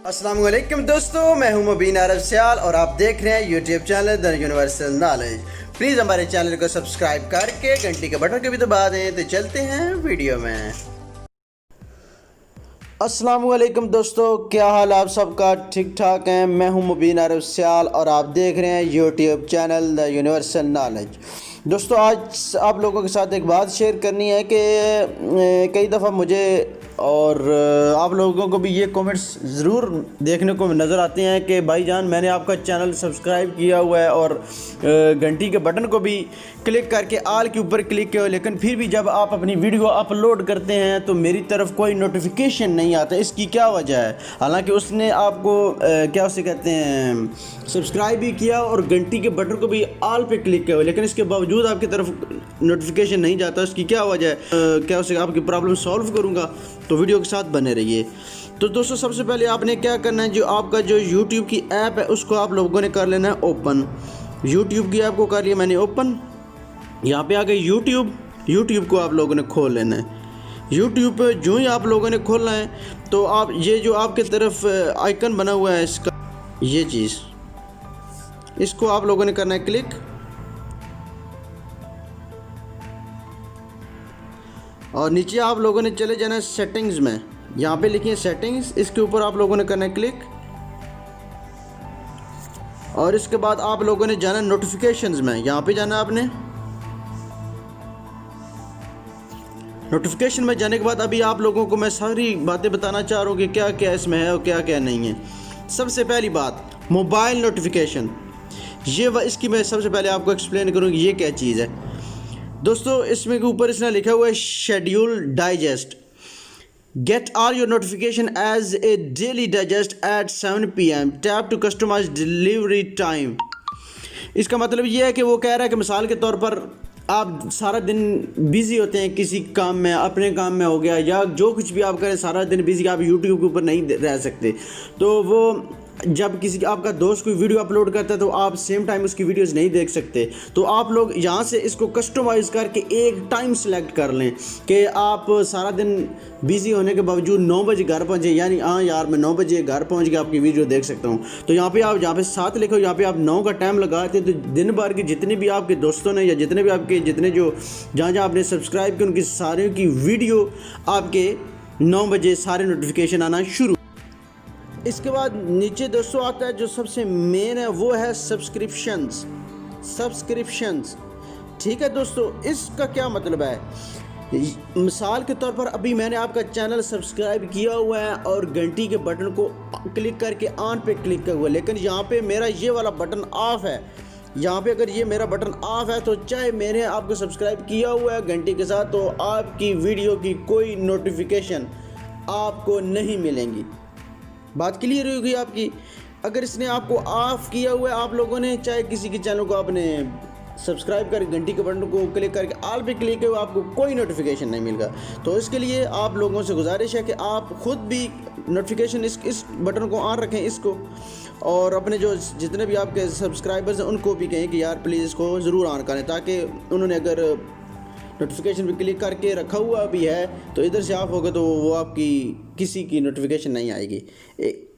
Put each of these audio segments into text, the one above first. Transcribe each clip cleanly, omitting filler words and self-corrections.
अस्सलाम वालेकुम दोस्तों, मैं हूं मुबीन अरब सियाल और आप देख रहे हैं YouTube channel the universal knowledge. Please हमारे चैनल को सब्सक्राइब करके घंटी के बटन को भी दबा दें। तो चलते हैं वीडियो में। अस्सलाम वालेकुम दोस्तों, क्या हाल आप सबका? ठीक ठाक हैं। मैं हूं मुबीन अरब सियाल और आप देख रहे हैं YouTube channel the universal knowledge. दोस्तों, आज आप लोगों के साथ एक बात शेयर करनी है कि कई दफ़ा मुझे और आप लोगों को भी ये कमेंट्स ज़रूर देखने को नज़र आते हैं कि भाईजान मैंने आपका चैनल सब्सक्राइब किया हुआ है और घंटी के बटन को भी क्लिक करके आल के ऊपर क्लिक किया, लेकिन फिर भी जब आप अपनी वीडियो अपलोड करते हैं तो मेरी तरफ कोई नोटिफिकेशन नहीं आता। इसकी क्या वजह है? हालांकि उसने आपको क्या उसे कहते हैं सब्सक्राइब भी किया और घंटी के बटन को भी आल पे क्लिक किया, लेकिन इसके बावजूद आपकी तरफ नोटिफिकेशन नहीं जाता। इसकी क्या वजह है? क्या उसे आपकी प्रॉब्लम सॉल्व करूँगा, तो वीडियो के साथ बने रहिए। तो दोस्तों, सबसे पहले आपने क्या करना है, जो आपका जो YouTube की ऐप है उसको आप लोगों ने कर लेना है ओपन। YouTube की ऐप को कर लिया मैंने ओपन। यहाँ पे आ गए YouTube को आप लोगों ने खोल लेना है। YouTube पे जो ही आप लोगों ने खोलना है तो आप ये जो आपके तरफ आइकन बना हुआ है इसका, ये चीज़, इसको आप लोगों ने करना है क्लिक। और नीचे आप लोगों ने चले जाना है सेटिंग्स में, यहाँ पे लिखिए सेटिंग्स, इसके ऊपर आप लोगों ने करना है क्लिक। और इसके बाद आप लोगों ने जाना है नोटिफिकेशंस में, यहाँ पे जाना है आपने। नोटिफिकेशन में जाने के बाद अभी आप लोगों को मैं सारी बातें बताना चाह रहा हूँ कि क्या क्या इसमें है और क्या क्या नहीं है। सबसे पहली बात, मोबाइल नोटिफिकेशन, इसकी मैं सबसे पहले आपको एक्सप्लेन करूँगी ये क्या चीज़ है। दोस्तों, इसमें के ऊपर इसने लिखा हुआ है schedule digest, get all your notification as a daily digest at 7 PM, tap to customise delivery time. इसका मतलब ये है कि वो कह रहा है कि मिसाल के तौर पर आप सारा दिन बिज़ी होते हैं किसी काम में, अपने काम में हो गया या जो कुछ भी आप करें, सारा दिन बिज़ी, आप यूट्यूब के ऊपर नहीं रह सकते। तो वो जब किसी आपका दोस्त कोई वीडियो अपलोड करता है तो आप सेम टाइम उसकी वीडियोस नहीं देख सकते। तो आप लोग यहाँ से इसको कस्टमाइज़ करके एक टाइम सेलेक्ट कर लें कि आप सारा दिन बिज़ी होने के बावजूद 9 बजे घर पहुँचे, यानी हाँ यार मैं 9 बजे घर पहुँच के आपकी वीडियो देख सकता हूँ। तो यहाँ पे आप, यहाँ पे 7 लिखो, यहाँ पे आप 9 का टाइम लगाते हैं तो दिन भर के जितने भी आपके दोस्तों ने या जितने भी आपके जो जहाँ आपने सब्सक्राइब किया उनकी सारे की वीडियो आपके 9 बजे सारे नोटिफिकेशन आना शुरू। इसके बाद नीचे दोस्तों आता है जो सबसे मेन है, वो है सब्सक्रिप्शंस। ठीक है दोस्तों, इसका क्या मतलब है? मिसाल के तौर पर अभी मैंने आपका चैनल सब्सक्राइब किया हुआ है और घंटी के बटन को क्लिक करके ऑन पे क्लिक किया हुआ है, लेकिन यहाँ पे मेरा ये वाला बटन ऑफ है। यहाँ पे अगर ये मेरा बटन ऑफ है तो चाहे मैंने आपको सब्सक्राइब किया हुआ है घंटी के साथ, तो आपकी वीडियो की कोई नोटिफिकेशन आपको नहीं मिलेंगी। बात क्लियर होगी आपकी? अगर इसने आपको ऑफ किया हुआ है, आप लोगों ने चाहे किसी के चैनल को आपने सब्सक्राइब कर घंटी के बटन को क्लिक करके ऑल पे क्लिक किया, आपको कोई नोटिफिकेशन नहीं मिलेगा। तो इसके लिए आप लोगों से गुजारिश है कि आप खुद भी नोटिफिकेशन इस बटन को ऑन रखें इसको, और अपने जो जितने भी आपके सब्सक्राइबर्स हैं उनको भी कहें कि यार प्लीज़ इसको ज़रूर ऑन करें, ताकि उन्होंने अगर नोटिफिकेशन पे क्लिक करके रखा हुआ भी है तो इधर से ऑफ होगा तो वो आपकी किसी की नोटिफिकेशन नहीं आएगी।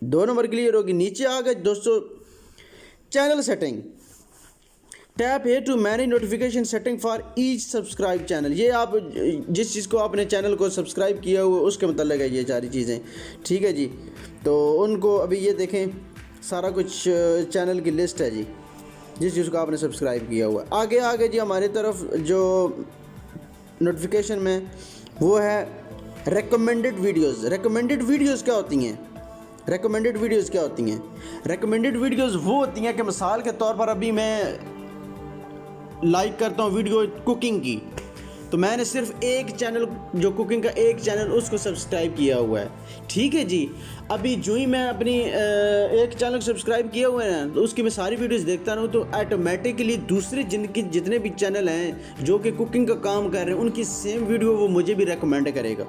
2 नंबर क्लियर होगी। नीचे आ गए दोस्तों चैनल सेटिंग, टैप है to manage notification setting for each subscribe channel. ये आप जिस चीज़ को आपने चैनल को सब्सक्राइब किया हुआ उसके मतलब है ये सारी चीज़ें। ठीक है जी, तो उनको अभी ये देखें सारा कुछ चैनल की लिस्ट है जी, जिस चीज़ को आपने सब्सक्राइब किया हुआ। आगे जी हमारी तरफ जो नोटिफिकेशन में वो है रेकमेंडेड वीडियोस। रेकमेंडेड वीडियोस क्या होती हैं? रेकमेंडेड वीडियोस वो होती हैं कि मिसाल के तौर पर अभी मैं लाइक करता हूँ वीडियो कुकिंग की, तो मैंने सिर्फ एक चैनल, जो कुकिंग का एक चैनल, उसको सब्सक्राइब किया हुआ है। ठीक है जी, अभी जो ही मैं अपनी एक चैनल सब्सक्राइब किया हुआ है तो उसकी मैं सारी वीडियोस देखता रहूँ तो ऑटोमेटिकली दूसरे जिनकी जितने भी चैनल हैं जो कि कुकिंग का काम कर रहे हैं उनकी सेम वीडियो वो मुझे भी रेकमेंड करेगा।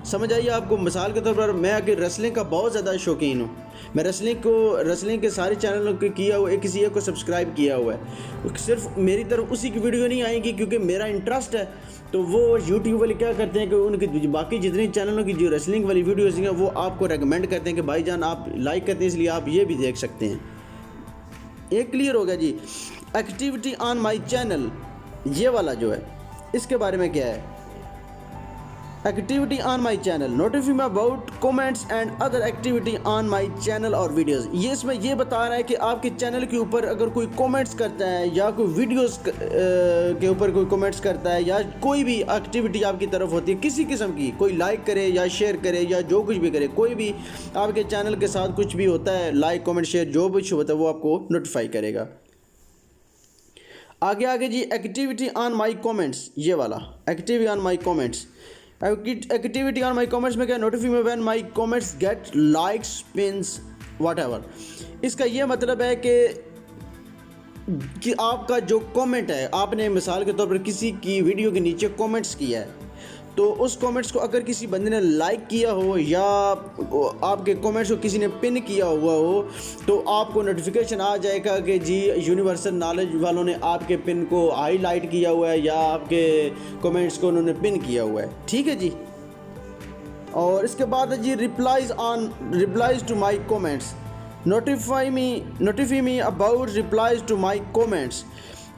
समझ आइए आपको? मिसाल के तौर पर मैं अगर रेसलिंग का बहुत ज़्यादा शौकीन हूँ, मैं रेसलिंग के सारे चैनलों के किया हुआ, किसी एक को सब्सक्राइब किया हुआ है, सिर्फ मेरी तरफ उसी की वीडियो नहीं आएगी क्योंकि मेरा इंटरेस्ट है तो वो यूट्यूब वाले क्या करते हैं कि उनके बाकी जितने चैनलों की जो रेसलिंग वाली वीडियोज़ हैं वो आपको रेकमेंड करते हैं कि भाईजान आप लाइक करते हैं इसलिए आप ये भी देख सकते हैं। ये क्लियर हो गया जी। एक्टिविटी ऑन माई चैनल, ये वाला जो है इसके बारे में क्या है, activity on my channel, notify about comments and other activity on my channel और वीडियोस। ये इसमें ये बता रहा है कि आपके चैनल के ऊपर अगर कोई कमेंट्स करता है या कोई वीडियोस के ऊपर कोई कमेंट्स करता है या कोई भी एक्टिविटी आपकी तरफ होती है किसी किस्म की, कोई लाइक करे या शेयर करे या जो कुछ भी करे, कोई भी आपके चैनल के साथ कुछ भी होता है, लाइक कमेंट शेयर जो कुछ होता है वो आपको नोटिफाई करेगा। आगे जी, एक्टिविटी ऑन माई कमेंट्स, ये वाला activity on my comments, activity on my comments में क्या, notify me when my comments get likes pins whatever. इसका ये मतलब है कि आपका जो कमेंट है, आपने मिसाल के तौर पर किसी की वीडियो के नीचे कमेंट्स किया है, तो उस कमेंट्स को अगर किसी बंदे ने लाइक किया हो या आपके कमेंट्स को किसी ने पिन किया हुआ हो तो आपको नोटिफिकेशन आ जाएगा कि जी यूनिवर्सल नॉलेज वालों ने आपके पिन को हाईलाइट किया हुआ है या आपके कमेंट्स को उन्होंने पिन किया हुआ है। ठीक है जी। और इसके बाद है जी, replies to my comments, notify me about replies to my comments.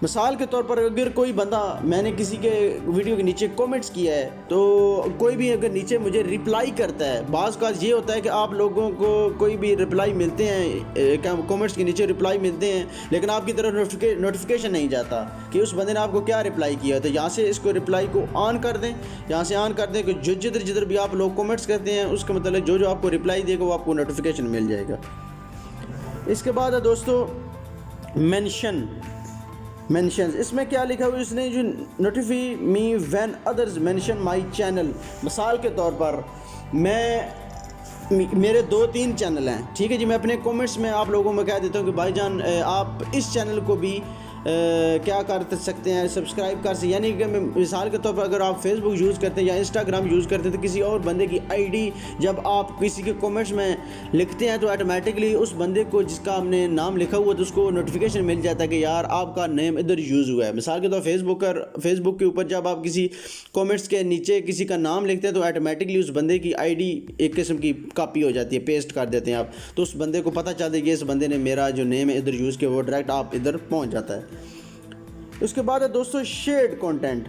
मिसाल के तौर पर अगर कोई बंदा, मैंने किसी के वीडियो के नीचे कमेंट्स किया है तो कोई भी अगर नीचे मुझे रिप्लाई करता है, बाज़ का ये होता है कि आप लोगों को कोई भी रिप्लाई मिलते हैं, कमेंट्स के नीचे रिप्लाई मिलते हैं लेकिन आपकी तरफ नोटिफिकेशन नहीं जाता कि उस बंदे ने आपको क्या रिप्लाई किया। तो यहाँ से इसको रिप्लाई को ऑन कर दें, यहाँ से ऑन कर दें कि जिधर भी आप लोग कमेंट्स करते हैं उसका मतलब जो आपको रिप्लाई देगा वो आपको नोटिफिकेशन मिल जाएगा। इसके बाद है दोस्तों मेंशंस, इसमें क्या लिखा हुआ है, इसने जो notify me when others mention my channel. मिसाल के तौर पर मेरे 2-3 चैनल हैं, ठीक है जी, मैं अपने कमेंट्स में आप लोगों में कह देता हूँ कि भाईजान आप इस चैनल को भी क्या कर सकते हैं, सब्सक्राइब कर सकते, यानी कि मिसाल के तौर पर अगर आप फेसबुक यूज़ करते हैं या इंस्टाग्राम यूज़ करते हैं तो किसी और बंदे की आईडी जब आप किसी के कमेंट्स में लिखते हैं तो ऑटोमेटिकली उस बंदे को जिसका हमने नाम लिखा हुआ तो उसको नोटिफिकेशन मिल जाता है कि यार आपका नेम इधर यूज़ हुआ है। मिसाल के तौर फेसबुक के ऊपर जब आप किसी कमेंट्स के नीचे किसी का नाम लिखते हैं तो ऑटोमेटिकली उस बंदे की आईडी एक किस्म की कॉपी हो जाती है, पेस्ट कर देते हैं आप, तो उस बंदे को पता चलता है कि इस बंदे ने मेरा जो नेम है इधर यूज़ किया, वो डायरेक्ट आप इधर पहुँच जाता है। उसके बाद है दोस्तों शेयर्ड कंटेंट।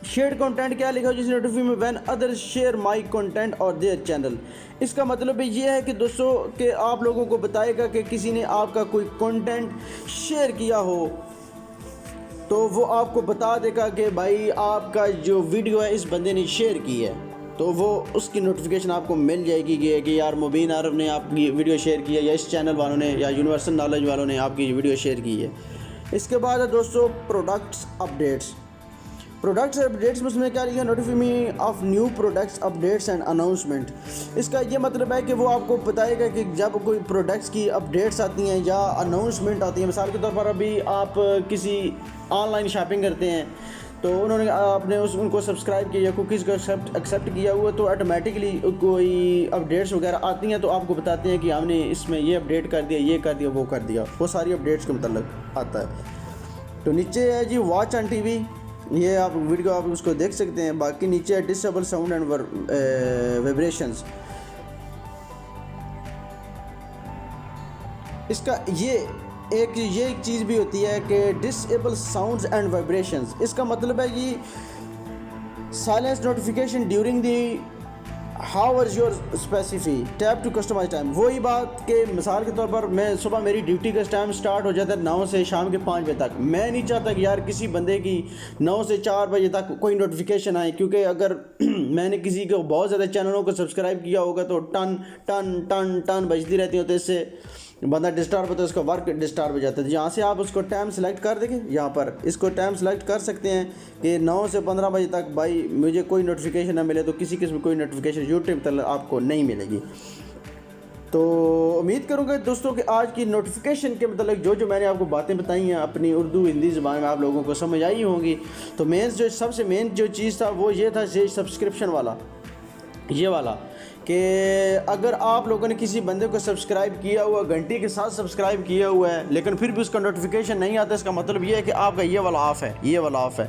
शेयर्ड कंटेंट क्या लिखा है, जिस notify me when others share my content और देयर चैनल। इसका मतलब ये है कि दोस्तों कि आप लोगों को बताएगा कि किसी ने आपका कोई कंटेंट शेयर किया हो तो वो आपको बता देगा कि भाई आपका जो वीडियो है इस बंदे ने शेयर की है, तो वो उसकी नोटिफिकेशन आपको मिल जाएगी कि यार मुबीन आरफ ने आपकी वीडियो शेयर की है या इस चैनल वालों ने या यूनिवर्सल नॉलेज वालों ने आपकी वीडियो शेयर की है। इसके बाद है दोस्तों प्रोडक्ट्स अपडेट्स में उसमें क्या लिखा, notify me of new products updates and announcement. इसका ये मतलब है कि वो आपको बताएगा कि जब कोई प्रोडक्ट्स की अपडेट्स आती हैं या अनाउंसमेंट आती है। मिसाल के तौर पर अभी आप किसी ऑनलाइन शॉपिंग करते हैं तो उन्होंने आपने उनको सब्सक्राइब किया या कुकीज़ को एक्सेप्ट किया हुआ तो ऑटोमेटिकली कोई अपडेट्स वगैरह आती हैं तो आपको बताते हैं कि हमने इसमें ये अपडेट कर दिया, ये कर दिया, वो कर दिया, वो सारी अपडेट्स के मतलब आता है। तो नीचे है जी वॉच ऑन टीवी, ये आप वीडियो आप उसको देख सकते हैं। बाकी नीचे है डिसेबल साउंड एंड वाइब्रेशंस। इसका ये एक चीज़ भी होती है कि डिसेबल साउंड्स एंड वाइब्रेशंस। इसका मतलब है कि silence notification during the hours your specific tap to customize time. वही बात कि मिसाल के तौर पर मैं सुबह मेरी ड्यूटी का टाइम स्टार्ट हो जाता है 9 से शाम के 5 बजे तक। मैं नहीं चाहता कि यार किसी बंदे की 9 से 4 बजे तक कोई नोटिफिकेशन आए, क्योंकि अगर मैंने किसी को बहुत ज़्यादा चैनलों को सब्सक्राइब किया होगा तो टन टन टन टन बजती रहती है, तो इससे बंदा डिस्टर्ब होता है, उसका वर्क डिस्टर्ब हो जाता है। यहाँ से आप उसको टाइम सेलेक्ट कर देंगे, यहाँ पर इसको टाइम सेलेक्ट कर सकते हैं कि 9 से 15 बजे तक भाई मुझे कोई नोटिफिकेशन ना मिले, तो किसी किस्म कोई नोटिफिकेशन यूट्यूब तक आपको नहीं मिलेगी। तो उम्मीद करूँगा दोस्तों कि आज की नोटिफिकेशन के मतलब जो मैंने आपको बातें बताई हैं अपनी उर्दू हिंदी ज़बान में आप लोगों को समझ आई होंगी। तो सबसे मेन जो चीज़ था वो ये था, ये सब्सक्रिप्शन वाला, ये वाला कि अगर आप लोगों ने किसी बंदे को सब्सक्राइब किया हुआ, घंटी के साथ सब्सक्राइब किया हुआ है, लेकिन फिर भी उसका नोटिफिकेशन नहीं आता, इसका मतलब ये है कि आपका ये वाला ऑफ है, ये वाला ऑफ है।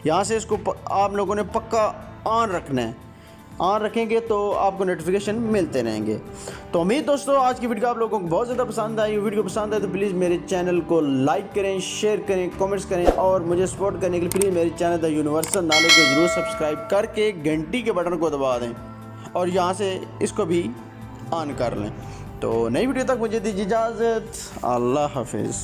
यहाँ से इसको आप लोगों ने पक्का ऑन रखना है। ऑन रखेंगे तो आपको नोटिफिकेशन मिलते रहेंगे। तो उम्मीद दोस्तों आज की वीडियो आप लोगों को बहुत ज़्यादा पसंद आई। वीडियो पसंद आए तो प्लीज़ मेरे चैनल को लाइक करें, शेयर करें, कमेंट्स करें और मुझे सपोर्ट करने के लिए प्लीज़ मेरे चैनल द यूनिवर्सल नॉलेज को ज़रूर सब्सक्राइब करके घंटी के बटन को दबा दें और यहाँ से इसको भी ऑन कर लें। तो नई वीडियो तक मुझे दीजिए इजाज़त। अल्लाह हाफिज़।